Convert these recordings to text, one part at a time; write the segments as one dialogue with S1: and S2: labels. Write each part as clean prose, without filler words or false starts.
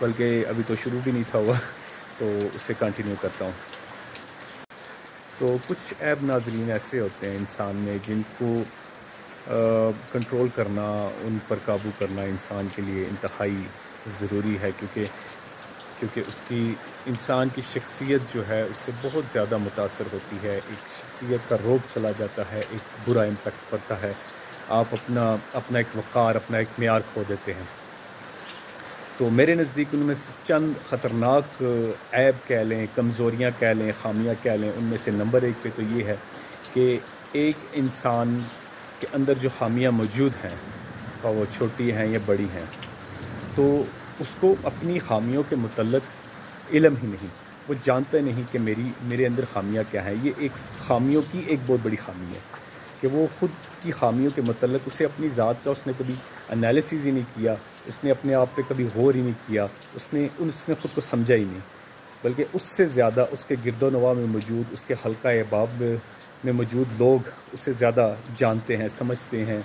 S1: بلکہ ابھی تو شروع بھی نہیں تھا ہوا، تو اسے کنٹینیو کرتا ہوں۔ تو کچھ عیب ناظرین ایسے ہوتے ہیں انسان میں جن کو کنٹرول کرنا، ان پر قابو کرنا انسان کے لیے انتہائی ضروری ہے، کیونکہ اس کی انسان کی شخصیت جو ہے اس سے بہت زیادہ متاثر ہوتی ہے، ایک شخصیت کا روب چلا جاتا ہے، ایک برا امپیکٹ پڑتا ہے، آپ اپنا ایک وقار، اپنا ایک معیار کھو دیتے ہیں۔ تو میرے نزدیک ان میں سے چند خطرناک عیب کہہ لیں، کمزوریاں کہہ لیں، خامیاں کہہ لیں، ان میں سے نمبر 1 پہ تو یہ ہے کہ ایک انسان کے اندر جو خامیاں موجود ہیں، خواہ وہ چھوٹی ہیں یا بڑی ہیں، تو اس کو اپنی خامیوں کے متعلق علم ہی نہیں، وہ جانتا نہیں کہ میرے اندر خامیاں کیا ہیں۔ یہ ایک خامیوں کی ایک بہت بڑی خامی ہے کہ وہ خود کی خامیوں کے متعلق اسے اپنی ذات کا اس نے کبھی انالیسز ہی نہیں کیا، اس نے اپنے آپ پہ کبھی غور ہی نہیں کیا، اس نے خود کو سمجھا ہی نہیں، بلکہ اس سے زیادہ اس کے گرد و نواح میں موجود، اس کے حلقہ احباب میں موجود لوگ اس سے زیادہ جانتے ہیں، سمجھتے ہیں،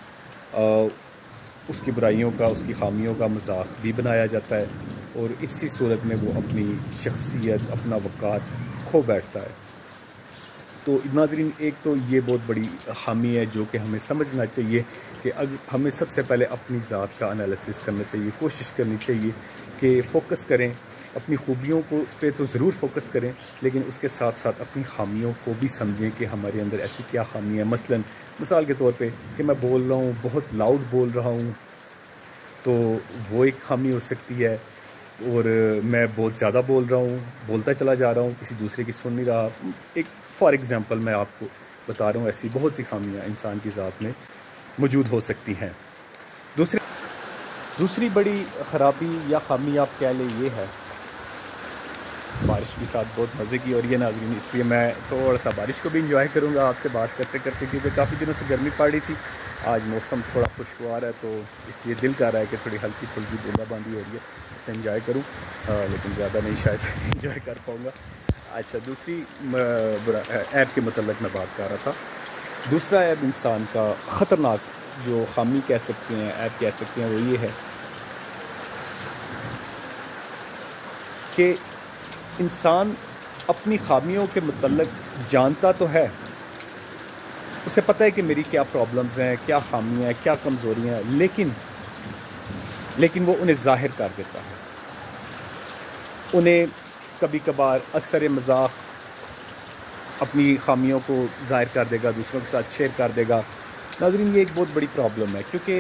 S1: اس کی برائیوں کا، اس کی خامیوں کا مذاق بھی بنایا جاتا ہے، اور اسی صورت میں وہ اپنی شخصیت، اپنا وقار کھو بیٹھتا ہے۔ تو ناظرین، ایک تو یہ بہت بڑی خامی ہے جو کہ ہمیں سمجھنا چاہیے کہ ہمیں سب سے پہلے اپنی ذات کا انالیسس کرنا چاہیے، کوشش کرنی چاہیے کہ فوکس کریں اپنی خوبیوں پہ تو ضرور فوکس کریں، لیکن اس کے ساتھ ساتھ اپنی خامیوں کو بھی سمجھیں کہ ہمارے اندر ایسی کیا خامی ہے۔ مثال کے طور پہ کہ میں بول رہا ہوں، بہت لاؤڈ بول رہا ہوں، تو وہ ایک خامی ہو سکتی ہے، اور میں بہت زیادہ بول رہا ہوں، بولتا چلا جا رہا ہوں، کسی دوسرے کی سن نہیں رہا۔ ایک فار ایگزامپل میں آپ کو بتا رہا ہوں، ایسی بہت سی خامیاں انسان کی ذات میں موجود ہو سکتی ہیں۔ دوسری بڑی خرابی یا خامی آپ کہہ لیں یہ ہے، بارش کے ساتھ بہت مزے کی ہو رہی ہے ناظرین، اس لیے میں تھوڑا سا بارش کو بھی انجوائے کروں گا آپ سے بات کرتے کرتے، کیونکہ کافی دنوں سے گرمی پڑ رہی تھی، آج موسم تھوڑا خوشگوار ہے، تو اس لیے دل کر رہا ہے کہ تھوڑی ہلکی پھلکی بوندا باندی ہو رہی ہے، اسے انجوائے کروں، لیکن زیادہ نہیں شاید انجوائے کر پاؤں گا۔ اچھا، دوسری عیب کے متعلق میں بات کر رہا تھا۔ دوسرا عیب انسان کا خطرناک جو خامی کہہ سکتے ہیں، عیب کہہ سکتے ہیں، وہ یہ ہے کہ انسان اپنی خامیوں کے متعلق جانتا تو ہے، اسے پتہ ہے کہ میری کیا پرابلمز ہیں، کیا خامیاں ہیں، کیا کمزوریاں ہیں، لیکن وہ انہیں ظاہر کر دیتا ہے، انہیں کبھی کبھار اثر مذاق اپنی خامیوں کو ظاہر کر دے گا، دوسروں کے ساتھ شیئر کر دے گا۔ ناظرین، یہ ایک بہت بڑی پرابلم ہے، کیونکہ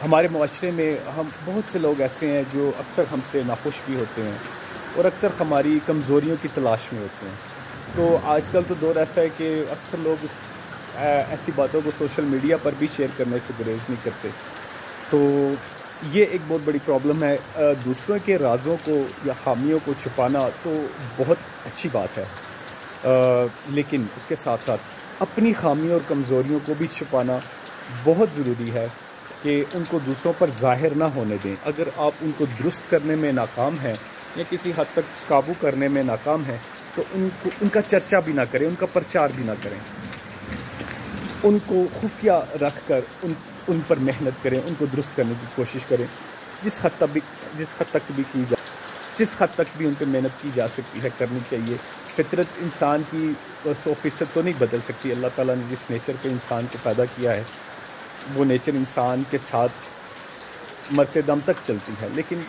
S1: ہمارے معاشرے میں بہت سے لوگ ایسے ہیں جو اکثر ہم سے ناخوش بھی ہوتے ہیں اور اکثر ہماری کمزوریوں کی تلاش میں ہوتے ہیں۔ تو آج کل تو دور ایسا ہے کہ اکثر لوگ ایسی باتوں کو سوشل میڈیا پر بھی شیئر کرنے سے گریز نہیں کرتے، تو یہ ایک بہت بڑی پرابلم ہے۔ دوسروں کے رازوں کو یا خامیوں کو چھپانا تو بہت اچھی بات ہے، لیکن اس کے ساتھ ساتھ اپنی خامیوں اور کمزوریوں کو بھی چھپانا بہت ضروری ہے کہ ان کو دوسروں پر ظاہر نہ ہونے دیں۔ اگر آپ ان کو درست کرنے میں ناکام ہیں یا کسی حد تک قابو کرنے میں ناکام ہیں تو ان کا چرچا بھی نہ کریں، ان کا پرچار بھی نہ کریں، ان کو خفیہ رکھ کر ان پر محنت کریں، ان کو درست کرنے کی کوشش کریں، جس حد تک بھی ان پہ محنت کی جا سکتی ہے کرنی چاہیے۔ فطرت انسان کی 100% تو نہیں بدل سکتی، اللہ تعالیٰ نے جس نیچر پہ انسان کو پیدا کیا ہے وہ نیچر انسان کے ساتھ مرتے دم تک چلتی ہے، لیکن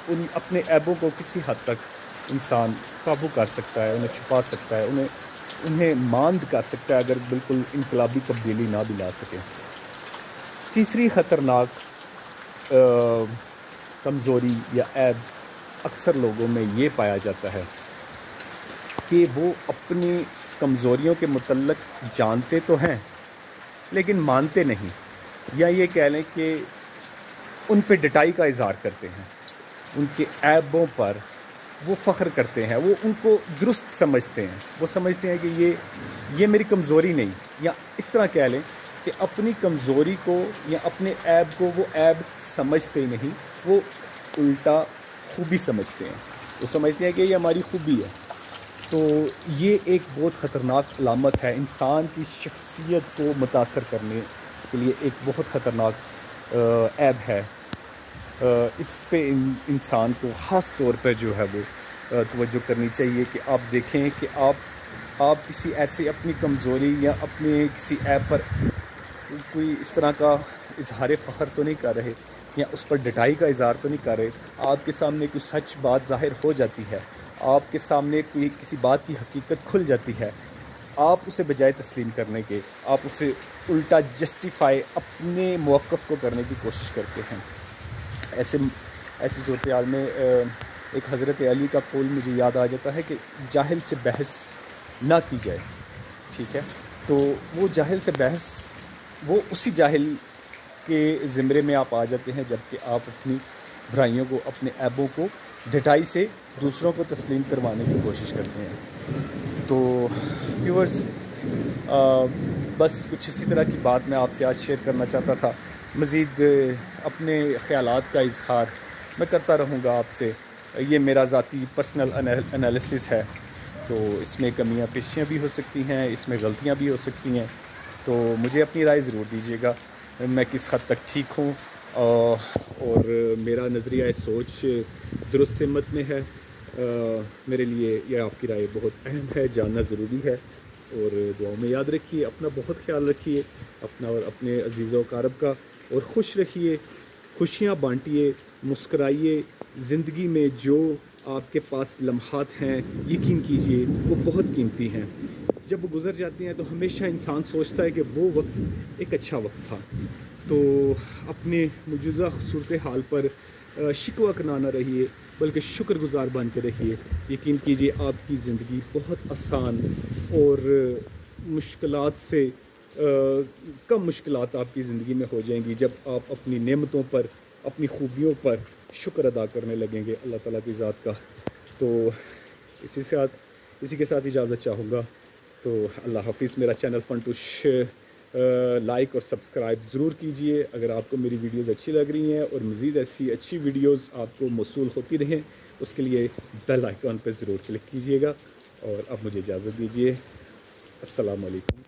S1: ان اپنے عیبوں کو کسی حد تک انسان قابو کر سکتا ہے، انہیں چھپا سکتا ہے، انہیں ماند کر سکتا ہے، اگر بالکل انقلابی تبدیلی نہ بھی لا سکے۔ تیسری خطرناک کمزوری یا عیب اکثر لوگوں میں یہ پایا جاتا ہے کہ وہ اپنی کمزوریوں کے متعلق جانتے تو ہیں لیکن مانتے نہیں، یا یہ کہہ لیں کہ ان پہ ڈٹائی کا اظہار کرتے ہیں، ان کے عیبوں پر وہ فخر کرتے ہیں، وہ ان کو درست سمجھتے ہیں، وہ سمجھتے ہیں کہ یہ میری کمزوری نہیں، یا اس طرح کہہ لیں کہ اپنی کمزوری کو یا اپنے عیب کو وہ عیب سمجھتے ہی نہیں، وہ الٹا خوبی سمجھتے ہیں، وہ سمجھتے ہیں کہ یہ ہماری خوبی ہے۔ تو یہ ایک بہت خطرناک علامت ہے، انسان کی شخصیت کو متاثر کرنے کے لیے ایک بہت خطرناک عیب ہے اس پہ انسان کو خاص طور پر جو ہے وہ توجہ کرنی چاہیے کہ آپ دیکھیں کہ آپ کسی ایسے اپنی کمزوری یا اپنے کسی ایپ پر کوئی اس طرح کا اظہار فخر تو نہیں کر رہے یا اس پر ڈٹائی کا اظہار تو نہیں کر رہے. آپ کے سامنے کوئی سچ بات ظاہر ہو جاتی ہے, آپ کے سامنے کوئی کسی بات کی حقیقت کھل جاتی ہے, آپ اسے بجائے تسلیم کرنے کے آپ اسے الٹا جسٹیفائی اپنے موقف کو کرنے کی کوشش کرتے ہیں. ایسی صورتحال میں ایک حضرت علی کا قول مجھے یاد آ جاتا ہے کہ جاہل سے بحث نہ کی جائے. ٹھیک ہے, تو وہ جاہل سے بحث وہ اسی جاہل کے زمرے میں آپ آ جاتے ہیں جب کہ آپ اپنی برائیوں کو, اپنے عیبوں کو ڈٹائی سے دوسروں کو تسلیم کروانے کی کوشش کرتے ہیں. تو ویورز, بس کچھ اسی طرح کی بات میں آپ سے آج شیئر کرنا چاہتا تھا. مزید اپنے خیالات کا اظہار میں کرتا رہوں گا آپ سے. یہ میرا ذاتی پرسنل انالیسس ہے, تو اس میں کمیاں پیشیاں بھی ہو سکتی ہیں, اس میں غلطیاں بھی ہو سکتی ہیں. تو مجھے اپنی رائے ضرور دیجیے گا میں کس حد تک ٹھیک ہوں اور میرا نظریہ سوچ درست سمت میں ہے. میرے لیے یہ آپ کی رائے بہت اہم ہے, جاننا ضروری ہے. اور دعاؤں میں یاد رکھیے, اپنا بہت خیال رکھیے, اپنا اور اپنے عزیز و اقارب کا, اور خوش رہیے, خوشیاں بانٹیے, مسکرائیے. زندگی میں جو آپ کے پاس لمحات ہیں یقین کیجیے وہ بہت قیمتی ہیں. جب وہ گزر جاتی ہیں تو ہمیشہ انسان سوچتا ہے کہ وہ وقت ایک اچھا وقت تھا. تو اپنے موجودہ صورتحال پر شکوہ کرنا نہ رہیے بلکہ شکر گزار بن کے رہیے. یقین کیجیے آپ کی زندگی بہت آسان اور مشکلات سے کم مشکلات آپ کی زندگی میں ہو جائیں گی جب آپ اپنی نعمتوں پر, اپنی خوبیوں پر شکر ادا کرنے لگیں گے اللہ تعالیٰ کی ذات کا. تو اسی کے ساتھ اجازت چاہوں گا. تو اللہ حافظ. میرا چینل فنٹوش لائک اور سبسکرائب ضرور کیجئے اگر آپ کو میری ویڈیوز اچھی لگ رہی ہیں, اور مزید ایسی اچھی ویڈیوز آپ کو موصول ہوتی رہیں اس کے لیے بیل آئیکن پہ ضرور کلک کیجئے گا. اور اب مجھے اجازت دیجیے. السلام علیکم.